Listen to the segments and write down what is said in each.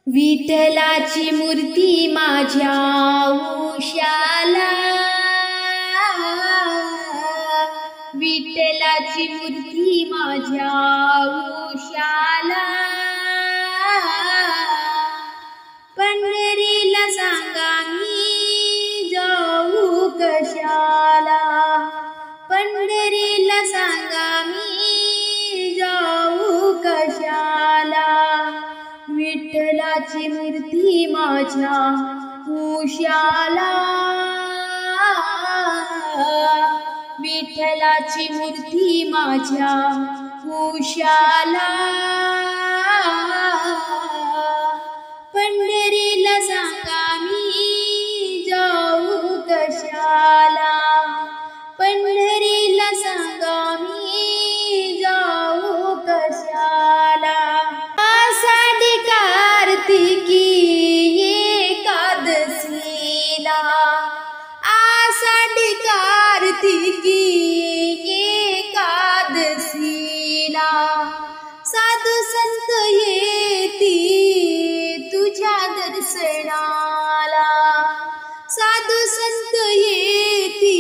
विठ्ठलाची मूर्ती माझ्या उशाला, विठ्ठलाची मूर्ती माझ्या उशाला, पंढरीला सांगा मी जाऊ कशाला, पंढरीला सांगा मी जाऊ कशाला, विठ्ठलाची मूर्ती माझ्या उशाला, विठ्ठलाची मूर्ती माझ्या उशाला, पंढरीला सांगा मी जाऊ कशाला, पंढरीला सांगा मी जाऊ कशाला, आषाढी कार्तिकी एकादशीला, आषाढी कार्तिकी एकादशीला, साधू संत येती तुझ्या दर्शनाला, साधू संत येती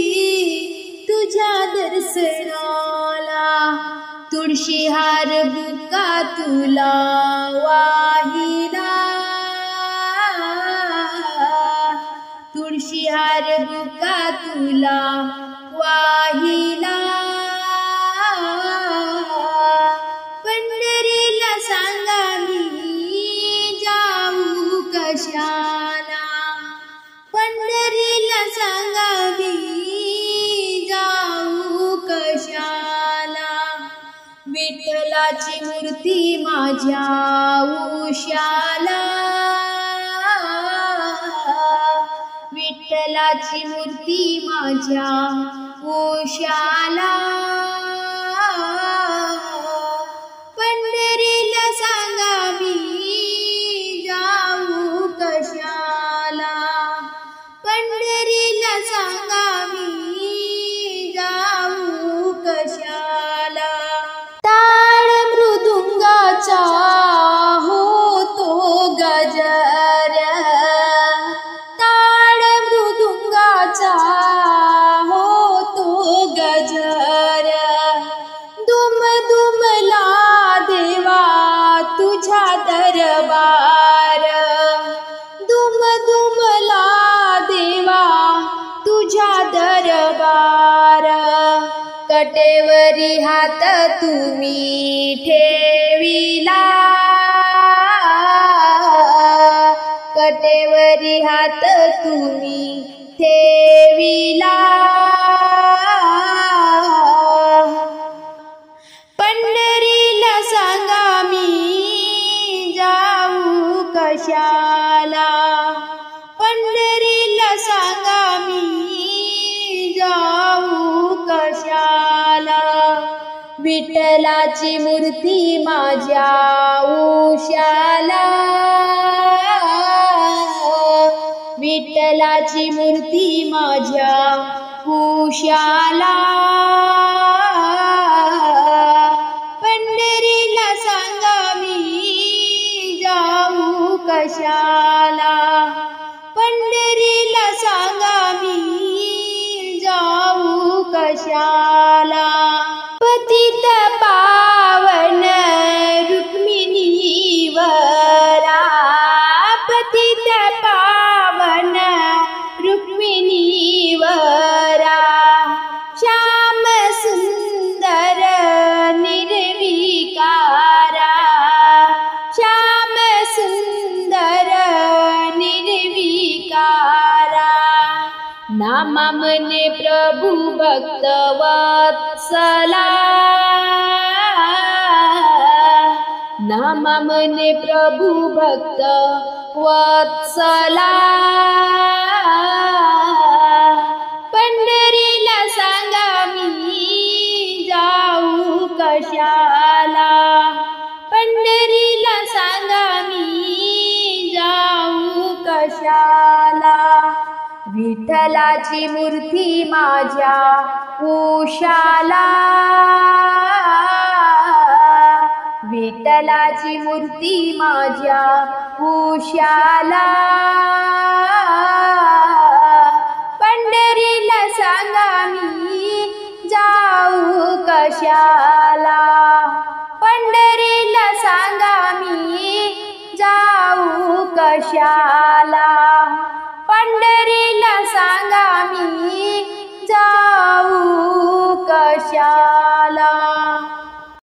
तुझ्या दर्शनाला, तुळशी हार बुका तुला वाहिला, तुळशी हार बुका तुला वाहिला, पंढरीला सांगा मी जाऊ कशाला, पंढरीला सांगा मी जाऊ कशाला, विठ्ठलाची मूर्ती माझ्या उशाला, विठ्ठलाची मूर्ती माझ्या उशाला, पंढरीला सांगा मी जाऊ कशाला, पंढरीला सांगा मी जाऊ कशाला, टाळ मृदुंगाचा होतो गजर, टाळ मृदुंगाचा होतो गजर, दुम दुमला देवा तुझ्या दरबार, दुम दुमला देवा तुझ्या दरबार, कटेवरी हात तुम्ही ठेविला, कटेवरी हात तुम्ही ठेविला, पंढरीला सांगा मी जाऊ कशाला, पंढरीला सांगा मी जाऊ कशाला, विठ्ठलाची मूर्ती माझ्या उशाला, विठ्ठलाची मूर्ती माझ्या उशाला, पंढरीला सांगा मी जाऊ कशाला, पंढरीला सांगा मी जाऊ कशाला, पतित पावन रुक्मिणी वरा, पतित पावन रुक्मिणी वरा, श्याम सुंदर निर्विकारा, श्याम सुंदर निर्विकारा, नामा मने प्रभु भक्त वत्सला, नामा मने प्रभु भक्त वत्सला, पंढरीला सांगा मी जाऊ कशाला, पंढरीला सांगा मी जाऊ कशाला, विठ्ठलाची मूर्ती माझ्या उशाला, विठ्ठलाची मूर्ती माझ्या उशाला